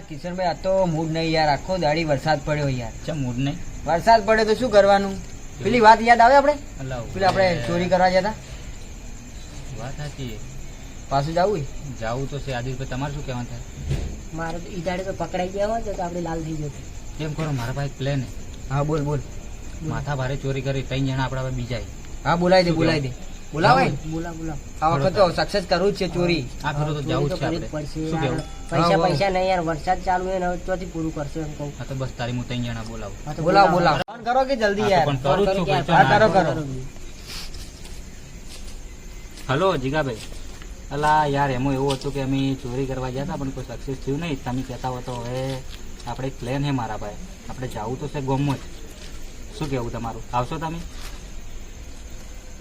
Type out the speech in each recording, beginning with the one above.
કિશનભાઈ આ તો મૂડ નહીં યાર, આખો દાડી વરસાદ પડ્યો યાર. ચમ મૂડ નહીં? વરસાદ પડ્યો તો શું કરવાનું? પેલી વાત યાદ આવે આપણે અલ્લાહ પેલી આપણે ચોરી કરવા જતા? વાત સાચી. પાછું જવું? જાવું તો છે આદિશભાઈ, તમારે શું કહેવાનું થાય? મારે તો ઈ દાડે તો પકડાઈ ગયા હોત તો આપણે લાલ થઈ જતું. કેમ કરો, મારા પાસે પ્લેન હે. હા બોલ બોલ. માથા ભારે ચોરી કરી 3 જણા આપણા પાસે બીજા હે. હા બોલાવી દે બોલાવી દે. બોલાવાય બોલા આ વખત તો સક્સેસ કરવું જ છે ચોરી. આ ફેરો તો જાવું જ છે આપણે. શું કેવું? પૈસા નહીં યાર, વરસાદ ચાલુ છે ને હવે ચોથી પૂરું કરશે એમ કહું. હા તો બસ તારી હું 3 જણા બોલાવું. હા તો બોલાવો બોલાવો. ફોન કરો કે જલ્દી યાર. પણ કરું જ છું ભાઈ. હા કરો કરો. હલો જીગાભાઈ. અલા યાર એમાં એવું હતું કે અમે ચોરી કરવા ગયા હતા પણ કોઈ સક્સેસ થયું નહીં. તમે કહેતા હો તો હવે આપણે એક પ્લેન છે મારા ભાઈ, આપણે જવું તો છે ગોમમાં જ. શું કહેવું તમારું? આવશો તમે?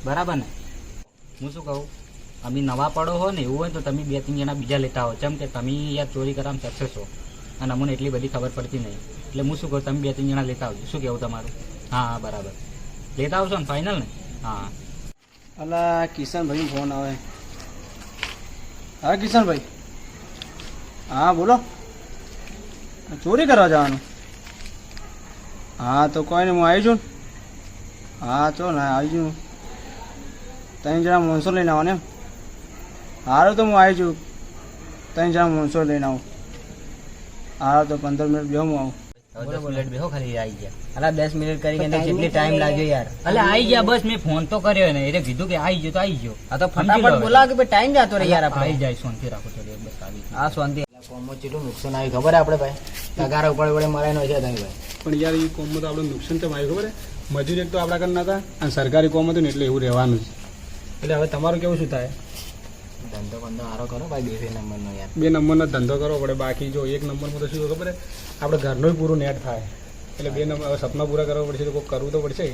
બરાબર ને? હું શું કહું, અમે નવા પડો હો ને એવું હોય તો તમે 2-3 જણા બીજા લેતા હો. જેમ કે તમે યાર ચોરી કરવામાં સક્સેસ હો અને અમને એટલી બધી ખબર પડતી નહીં. એટલે હું શું કહું, તમે 2-3 જણા લેતા આવજો. શું કહેવું તમારું? હા હા બરાબર. લેતા આવશો ને ફાઇનલ ને? હા. અલા કિશનભાઈ ફોન આવે. હા કિશનભાઈ. હા બોલો. ચોરી કરવા જવાનું? હા તો કોઈ નહીં, હું આવી છું ને. હા ચો ને આવી છું. 3 જણા માણસો લઈને આવો ને એમ? હારું તો હું આવી છું. 3 જણા માણસો લઈને આવું. હારું તો 15 મિનિટ બેહું હું આવું. હવે 10 મિનિટ બેહો ખાલી આવી ગયા. અલા 10 મિનિટ કરી કે કેટલી ટાઈમ લાગ્યો યાર. અલે આવી ગયા બસ, મેં ફોન તો કર્યો ને એટલે કીધું કે આવી ગયો તો આવી ગયો. આ તો ફટાફટ બોલાવો કે ટાઈમ જતો રહે યાર આપણે. આવી જાય, શાંતિ રાખો થોડી બસ આવી. હા શાંતિ. કોમો કેટલું નુકસાન આવી ખબર હે આપણે ભાઈ? તગારા ઉપર વડે મરાયનો છે તમે ભાઈ. પણ યાર એ કોમમાં તો આપણે નુકસાન તો આવ્યું ખબર હે? મજૂરી એક તો આપણા કરના હતા અને સરકારી કોમ હતું ને એટલે એવું રહેવાનું છે. એટલે હવે તમારું કેવું શું થાય? ધંધો બંધો સારો કરો ભાઈ, 2 નંબરનો યાર. 2 નંબરનો ધંધો કરવો પડે. બાકી જો 1 નંબરમાં તો શું ખબર હે, આપણે ઘરનું પૂરું નેટ થાય. એટલે 2 નંબર હવે સપના પૂરા કરવા પડશે તો કોઈક કરવું તો પડશે.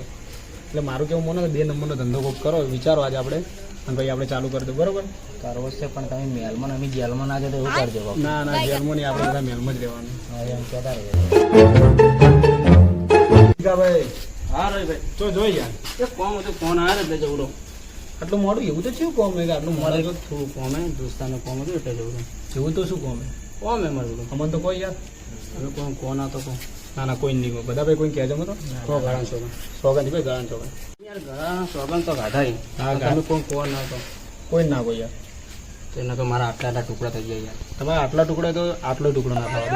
એટલે મારું કેવું મને 2 નંબરનો ધંધો કોઈક કરો વિચારો આજે આપણે, અને ભાઈ આપણે ચાલુ કરી દો. બરોબર? કરવો છે પણ તમે મેલમાં અમે જેલમાં ના જતો એવું કરજો. ના ના જેલમાં નહીં, આપણે બધા મેલમાં જ રહેવાનું. હા એમ કહેતા રહે. ભાઈ હા રે ભાઈ જો જોઈ યાર એક કોમ હતું, ફોન આવ્યો એટલે જવડો. આટલું મોડું એવું તો થયું કોમ હે કે આટલું મોડું તો થોડું કોમ હે, દોસ્તાનું કોમ હતું એટલે જવડો. એવું તો શું કોમ હે? કોમ હે મારું અમને તો કોઈ યાર હવે કોણ હતો કોણ? ના ના કોઈ નહીં, બધા ભાઈ કોઈ કહેજો મતો. સો ગાળા સોગન ભાઈ ગાળા સોગન યાર, ગાળા સોગન તો ગાધા. હા ગાનું કોણ ના તો કોઈ ના કોઈ યાર. તો એના તો મારા આટલા ટુકડા થઈ ગયા યાર. તમારા આટલા ટુકડા તો આટલો ટુકડો ના થવા.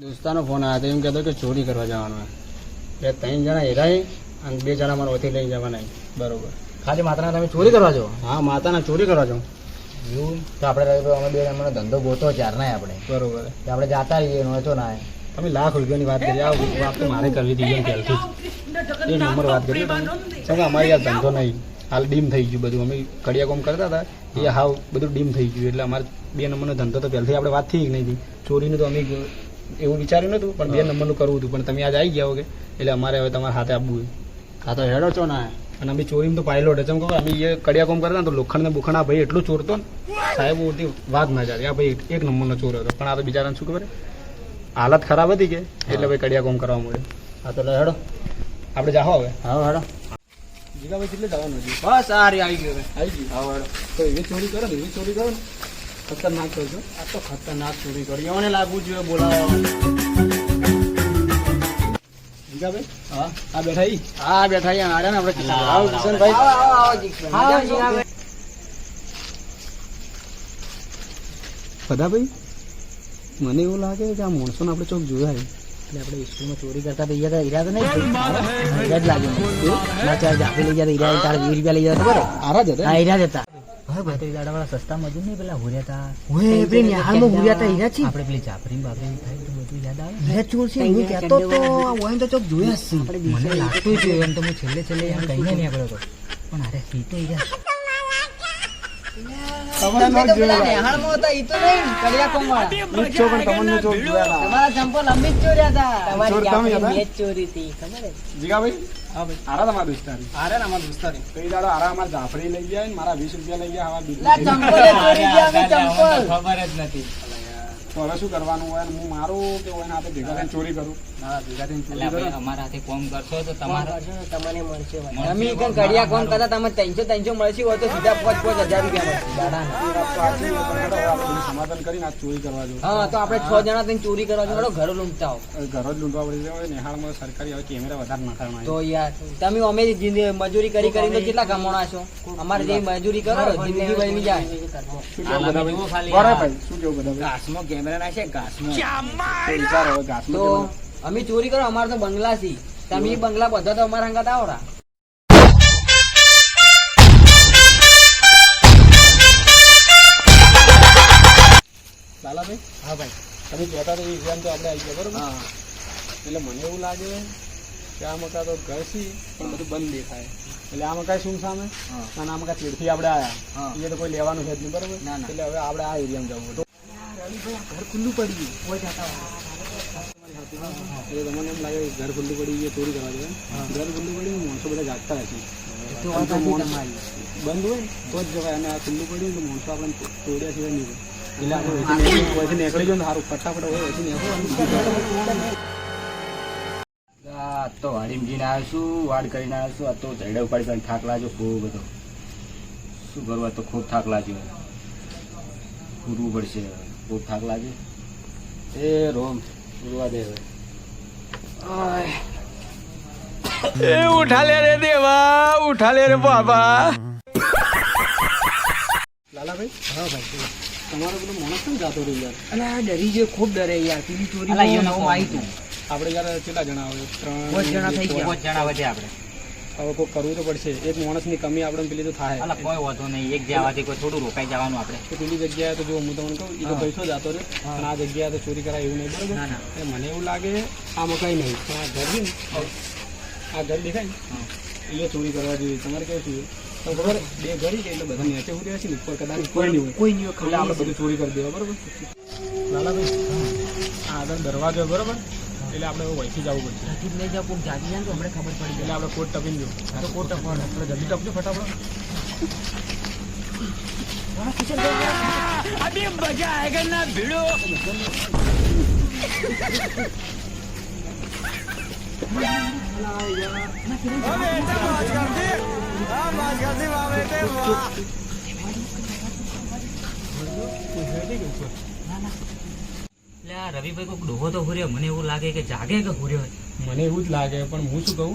દોસ્તાનો ફોન આવ્યો હતો, એમ કહેતો કે ચોરી કરવા જવાનું હોય. 3 જણા હેરાય અને 2 જણા મારા ઓથી લઈને જવાના. બરોબર. ખાલી માતાના તમે ચોરી કરવા જાઓ? હા માતાના ચોરી કરવા જાઉં. એવું તો આપણે અમે 2 નંબરનો ધંધો ગોતો ચાર ના આપણે. બરોબર. તો આપણે જાતા રહીએ નહોતો ના. તમે લાખ રૂપિયાની વાત કરી. આ વાત તો મારે કરવી હતી એમ પહેલથી જ. 1 નંબર વાત કરી તમે. કે અમારી યાર ધંધો નહીં, હાલ ડીમ થઈ ગયું બધું. અમે કડિયા કોમ કરતા હતા એ હાવ બધું ડીમ થઈ ગયું. એટલે અમારે 2 નંબરનો ધંધો તો પહેલથી આપણે વાત થઈ નહીં હતી. ચોરીનું તો અમે એવું વિચાર્યું નતું, પણ 2 નંબરનું કરવું હતું. પણ તમે આજે આવી ગયા હો કે એટલે અમારે હવે તમારા હાથે આપવું હોય. હા તો હેડો છો ના. અને અમે ચોરીમાં તો પાયલોટ ચમ કહો, અમે એ કડિયા કોમ કરતા તો લોખંડને બુખણા ભાઈ એટલું ચોરતો ને સાહેબ ઉડતી વાત ના ચાલે. આ ભાઈ 1 નંબરનો ચોર હતો. પણ આ તો બિચારાને શું ખબર, હાલત ખરાબ હતી કે એટલે ભાઈ કડિયા કોમ કરવા મળ્યો. હા તો હેડો આપણે જાઓ હવે. હા હેડો. જીગાભાઈ કેટલે જવાનું હતું? બસ આ રે આવી ગયો. આવી ગયું. હા હેડો. તો એવી ચોરી કરો ને, એવી ચોરી કરો ને ખતરનાક કરજો. આ તો ખતરનાક ચોરી કરી એમને લાગવું જોઈએ બોલાવવા. જીગાભાઈ હા આ બેઠા ઈ. હા બેઠા ઈ આડે ને આપણે. આવો કિશનભાઈ. આવો બધાભાઈ મને એવું લાગે કે આ માણસોને આપણે ચોક જોયા છે. એટલે આપણે સ્કૂલમાં ચોરી કરતા તો ઈરા તો નહીં ઈરા જ લાગે. ના ચાર્જ આપી લઈ જતા ઈરા તારે 20 રૂપિયા લઈ જતા ખબર? આરા જ હતા. હા ઈરા જ હતા. હવે ભાઈ તો ઈરા વાળા સસ્તા મજૂર નહીં પેલા હુર્યા હતા. ઓય પેલી નિહાળમાં હુર્યા હતા ઈરા છે. આપણે પેલી ચાપરી બાપરી થાય તો બધું યાદ આવે. ઈરા ચોર છે હું કહેતો તો ઓય તો ચોક જોયા છે. મને લાગતું છે એમ તો હું છેલ્લે એમ કહીને નહીં આપણો તો. પણ અરે સી તો ઈરા તમારા ચંપલ લંબી જ ચોર્યા હતા. ચોરી હતી ખબર હે? જીગાભાઈ હા ભાઈ આરા તમારા દોસ્તારી. આરે ને અમારા દોસ્તારી કઈ દાડો આરા અમારા જાફરી લઈ ગયા ને મારા 20 રૂપિયા લઈ ગયા. ચંપલ ચોરી ગયા. ચંપલ ખબર જ નથી. તો હવે શું કરવાનું હોય? હું મારું કે હોય હાથે ભેગા થઈને ચોરી કરું? ના ભેગા થઈને એટલે ચોરી કરો. ભાઈ અમારા હાથે કોમ કરશો તો તમારે તમને મળશે તમે કઈ કડિયા કોમ કરતા તમે 300 મળશે હોય તો સીધા 5,000 રૂપિયા મળશે દાડાના. એ વાત તો સાચી છે, પણ હેડો આપણે બધું સમાધાન કરીને આ ચોરી કરવા જો. હા તો આપણે 6 જણા થઈને ચોરી કરવા છો ઘરો લૂંટતા હો. ઘર જ લૂંટવા પડી જાય. નિહાળમાં સરકારી હવે કેમેરા વધારે નાખવાના તો યાર તમે અમે મજૂરી કરી તો કેટલા કમાણા છો? અમારે જે મજૂરી કરો જિંદગી બની જાય. શું કેવું બધા જુઓ ખાલી ભાઈ? બરાબર ભાઈ, શું કેવું બધા ભાઈ? ઘાસમાં કેમેરા નાખે ઘાસમાં. તો વિચારો હવે ઘાસમાં તો કેમેરા. અમે ચોરી કરો અમારે તો બંગલા છે. તમે ઈ બંગલા બધા તો અમારા હંગાત આવરા. લાલાભાઈ, હા ભાઈ. તમે કહેતા તો એ exam તો આપણે આવી ગયા બરોબર? હા એટલે મને એવું લાગે કે આ મકા તો ઘર છે પણ બધું બંધ દેખાય. એટલે આ મકાઈ શું સામે હા. અને આ મકા ચીડથી આપણે હા. આવ્યા એ તો કોઈ લેવાનું છે જ નહીં બરોબર. ના, ના. એટલે હવે આપણે આ એરિયામાં જવું. ઘર ખુલ્લું પડી ગયું કોઈ જતા એટલે તમને એમ લાગે કે ઘર ખુલ્લું પડી ગયું ચોરી કરવા જોઈએ. ઘર ખુલ્લું પડ્યું માણસો બધા જાગતા હશે. તો વાત સાચી તમારી. બંધ હોય ને તો જ જવાય. અને આ ખુલ્લું પડ્યું તો માણસો આપણે તોડ્યા સિવાય નહીં હોય. એટલે આપણે વહીથી નીકળી જાય ને સારું ફટાફટ હોય વહીથી નીકળો. આ તો વાડીમાં આવ્યો છું, વાડ કરીને આવ્યો છું. આ તો ઝરડા ઉપાડી કરીને થાક લાગ્યો ખૂબ બધો. શું કરવું? આ તો ખૂબ થાક લાગ્યો. પૂરવું પડશે, ખૂબ થાક લાગ્યો. એ રોમ પૂરવા દે હવે. લાલાભાઈ, હા ભાઈ. તમારો પેલો માણસ કેમ જાતો રહ્યો યાર? અને આ ડરી જે ખૂબ ડરે યાર પેલી ચોરી અલા, યો નવું આવી તું. આપણે યાર કેટલા જણા આવે? 3 પાંચ જણા થઈ ગયા. 5 જણા વધે આપણે. હવે કોઈ કરવું તો પડશે. એક માણસની કમી આપણે પેલી તો થાય. અલા કોઈ વાંધો નહીં, એક જવાથી કોઈ થોડું રોકાઈ જવાનું આપણે. તો પેલી જગ્યાએ તો જો હું તમને કહું એ તો હા. પૈસો જતો રહે પણ આ જગ્યાએ તો ચોરી કરાય એવું નહીં બરોબર. ના, ના. એટલે મને એવું લાગે આ મકાઈ નહીં પણ આ ઘર છે ને આ ઘર દેખાય ને એ ચોરી કરવા જોઈએ. તમારે કેવું છે તો ખબર? 2 ઘર છે એટલે બધા નીચે ઉડ્યા છે ને ઉપર કદાચ કોઈ નહીં હોય. કોઈ નહીં હોય, એટલે આપણે બધું ચોરી કરી દેવા બરોબર. લાલાભાઈ, આ આગળ દરવાજો બરોબર એટલે આપણે વહીથી જવું પડશે. જાગી જ નહીં જાવ કોક જાગી જાય ને તો હમણાં ખબર પડી એટલે જાય. આપણે કોટ ટપીને જવું. તો કોટ ટપવાનું. આપણે જલ્દી ટપજો ફટાફટ. એટલે આ રવિભાઈ કોઈક ડોહો તો હુર્યો, મને એવું લાગે કે જાગે કે હુર્યો. મને એવું જ લાગે પણ હું શું કહું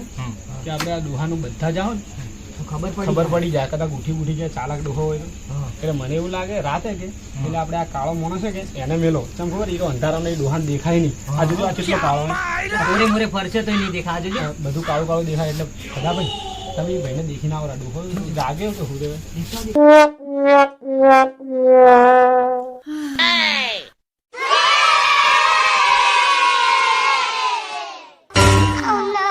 કે આપણે આ દુહાનું બધા જાઓ ને તો ખબર ખબર પડી જાય. કદાચ ઉઠી જાય ચાલાક ડોહો હોય તો. હા. એટલે મને એવું લાગે રાતે કે એટલે આપણે આ કાળો માણસ છે કે એને મેલો ચમ ખબર એ અંધારાનો એ ડોહાન દેખાય નહીં. આ જોજો આ કેટલો કાળો ને. મોરે મોરે ફરશે તો નહીં દેખા જોજો. બધું કાળું કાળું દેખાય. એટલે બધા ભાઈ તમે એ ભાઈને દેખીને આવો ડોહો જાગે કે હું રે Oh no.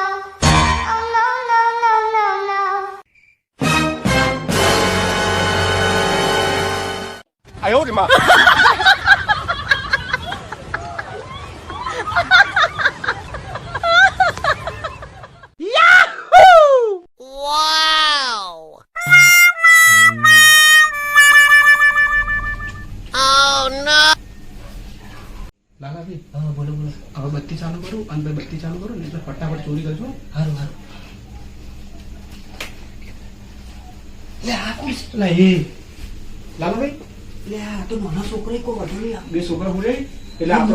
Oh no, no, no, no, no. Lalabhai હા બોલો બોલો. હવે બત્તી ચાલુ કરું અને બત્તી ચાલુ કરું ને એટલે ફટાફટ ચોરી કરજો. હારું હારું. લે આ કોણ છે? એટલે એ લાલાભાઈ લે આ તો નાનો છોકરો કોઈ વધુ નહીં આવે. 2 છોકરા ભૂલે એટલે આ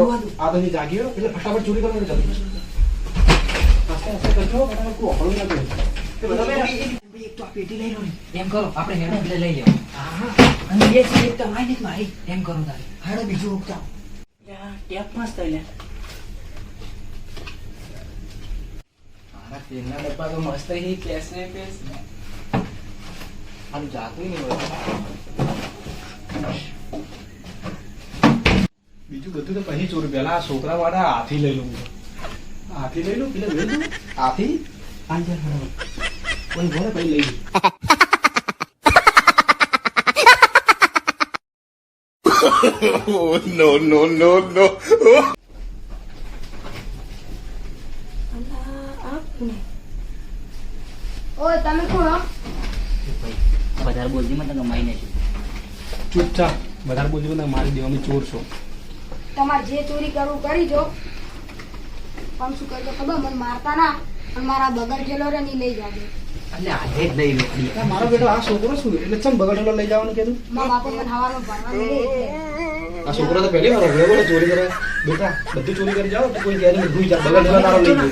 તો નહીં જાગ્યો એટલે ફટાફટ ચોરી કરવાનું જલ્દી. આસ્તે આસ્તે કરજો ફટાફટ કોઈ ઓળું ના કરે. એ બધા ભાઈ એક તો આ પેટી લઈ લો ને. એમ કરો આપણે હેડો એટલે લઈ લેવું. હા અને એ છે એક તમારી ને મારી. એમ કરો તારે. હાડો બીજું ઉગતા. ટેપ મસ્ત લે. મારા તેલના ડબ્બા તો મસ્ત હી કેસ ને પેસ. આનું જાતું નહીં હોય. બીજું બધું તો પછી ચોરી. પેલા આ છોકરા વાળા હાથી લઈ લઉં. હાથી લઈ લઉં પેલા લઈ લઉં હાથી પાંચ હજાર હાડો. કોઈ ભલે પછી લઈ લઉં. ઓય તમે કોણ હો? વધારે બોલજી મને કમાઈ નહીં. ચૂપચાપ વધારે બોલજો ને મારી દેવામાં ચોર છો. તમારે જે ચોરી કરવું કરી જો, પણ શું કરજો ખબર, મને મારતા ના અને મારા બગર ગયેલો રે ની લઈ જાજો. એટલે આજે જ લઈ લો મારો બેટો આ છોકરો શું એટલે ચમ બગડેલો લઈ જવાનું કીધું? મારા બાપુ મને હવાનું ભણવાનું દે એટલે. આ છોકરો તો પહેલી વાર બોલો ચોરી કરે. બેટા બધું ચોરી કરી જાઓ તો કોઈ ગેરી ભૂઈ જા બગડેલો તારો લઈ ગયો.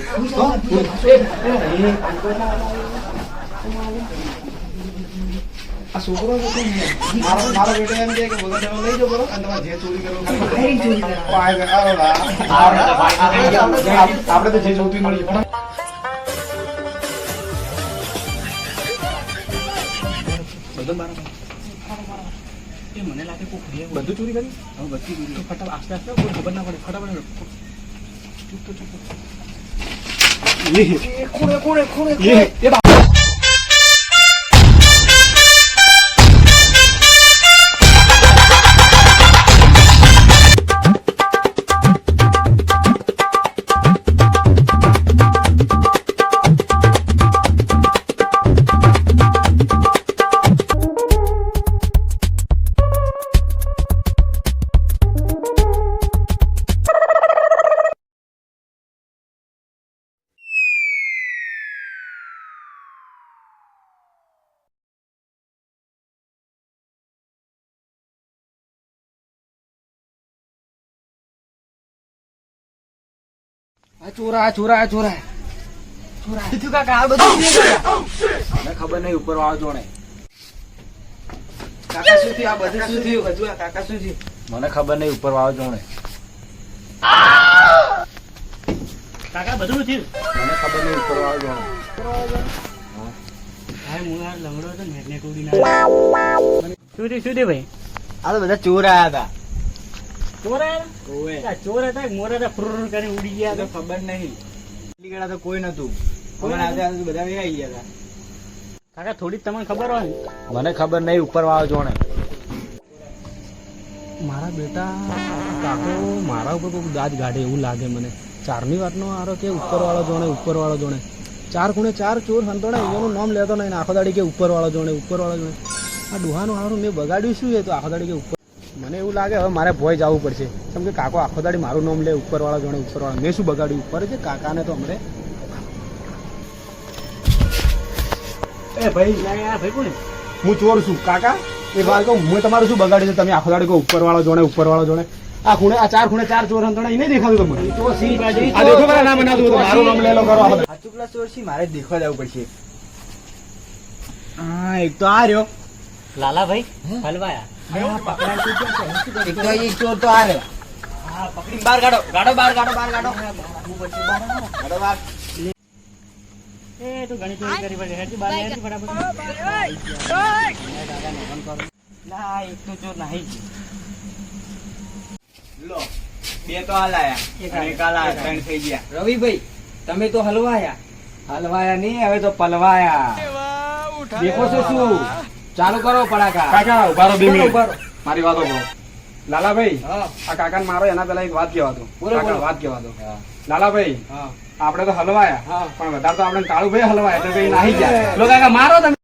આ છોકરો તો શું મારો બેટો એમ કહે કે બગડેલો લઈ જાઓ બરો અને તમારે જે ચોરી કરવું આપણે તો જે જોતું મળી જાય. મને લાગે કોઈ બધું ચોરી કરી હવે બધું ચોરી ફટાફટ આસ્તે આસ્તે કોઈ ખબર ના પડે ફટાફટ ચૂપ તો ચૂપ ચોરા ચોરા ચોરા ચોરા તું કાકા આ બધું શું કર્યા? મને ખબર નહીં ઉપર વાળો જોણે. કાકા શું થયું? આ બધું શું થયું? હજુ આ કાકા શું થયું? મને ખબર નહીં ઉપર વાળો જોણે. કાકા બધું થયું. મને ખબર નહીં ઉપર વાળો જોણે. હા હું આ લંગડો હતો ને કુડી ના શું થયું ભાઈ? આ તો બધા ચોર આયા હતા. ચોર આવ્યા? ચોર હતા મોરા હતા ફ્રુર કરીને ઉડી ગયા હતા. ખબર નહીં ગળા તો કોઈ નતું. ખબર આજે બધા આવી ગયા હતા. કાકા થોડી તમને ખબર હોય ને? મને ખબર નહીં ઉપર વાળો જોણે. મારા બેટા કાકો મારા ઉપર કોઈ દાદ ગાઢે એવું લાગે મને. ચારની વાતનો આરો કે ઉપરવાળો જોણે ઉપરવાળો જોણે. ચાર ખૂણે ચાર ચોર સંતોડે એનું નામ લેતો નહીં આખો દાડી કે ઉપરવાળો જોણે ઉપરવાળો જોણે. આ ડોહાનું હારું મેં બગાડ્યું શું છે તો આખો દાડી કે ઉપર. મને એવું લાગે હવે મારે ભોય જવું પડશે કેમ કે કાકો આખો દાડી મારું નામ લે ઉપરવાળો જોણે ઉપરવાળો. મેં શું બગાડ્યું ઉપર છે કાકાને તો હમણે. એ ભાઈ ભાઈ કોણ? હું ચોર છું કાકા. એ વાત કહું હું તમારું શું બગાડ્યું છે? તમે આખો દાડી કહો ઉપરવાળો જોણે ઉપરવાળો જોણે. આ ખૂણે આ ચાર ખૂણે ચાર ચોર સંતોડે એ નહીં દેખાતું તમને? તો સી બાજુ આ દેખો મારા નામ ના દો મારું નામ લે લો કરો. આ ચૂકલા ચોર છે મારે દેખવા જવું પડશે. હા એક તો આ રહ્યો. લાલાભાઈ હલવાયા. એક તો એક ચોર તો આ રહ્યો. હા પકડી બહાર કાઢો કાઢો બહાર કાઢો બહાર કાઢો. કાઢો બહાર. એ તું ઘણી ચોરી કરી પડે હેઠી બહાર હેઠી ફટાફટ. ના એક તો ચોર નહીં જ. લો બે તો હાલ આયા એક હાલ આયા ત્રણ થઈ ગયા. રવિભાઈ તમે તો હલવાયા. હલવાયા નહીં હવે તો પલવાયા. દેખો છો શું? ચાલુ કરો પડાકા. કાકા ઉભારો 2 મિનિટ ઉભારો. મારી વાતો બોલો. લાલાભાઈ હા આ કાકાને મારો એના પેલા એક વાત કહેવા દો. બોલો, કાકા બોલો. વાત કહેવા દો. લાલાભાઈ હા આપણે તો હલવાયા હા. પણ વધારે તો આપણે કાળુભાઈ હલવાયા એટલે કઈ નાહી ગયા. લો કાકા મારો તમે.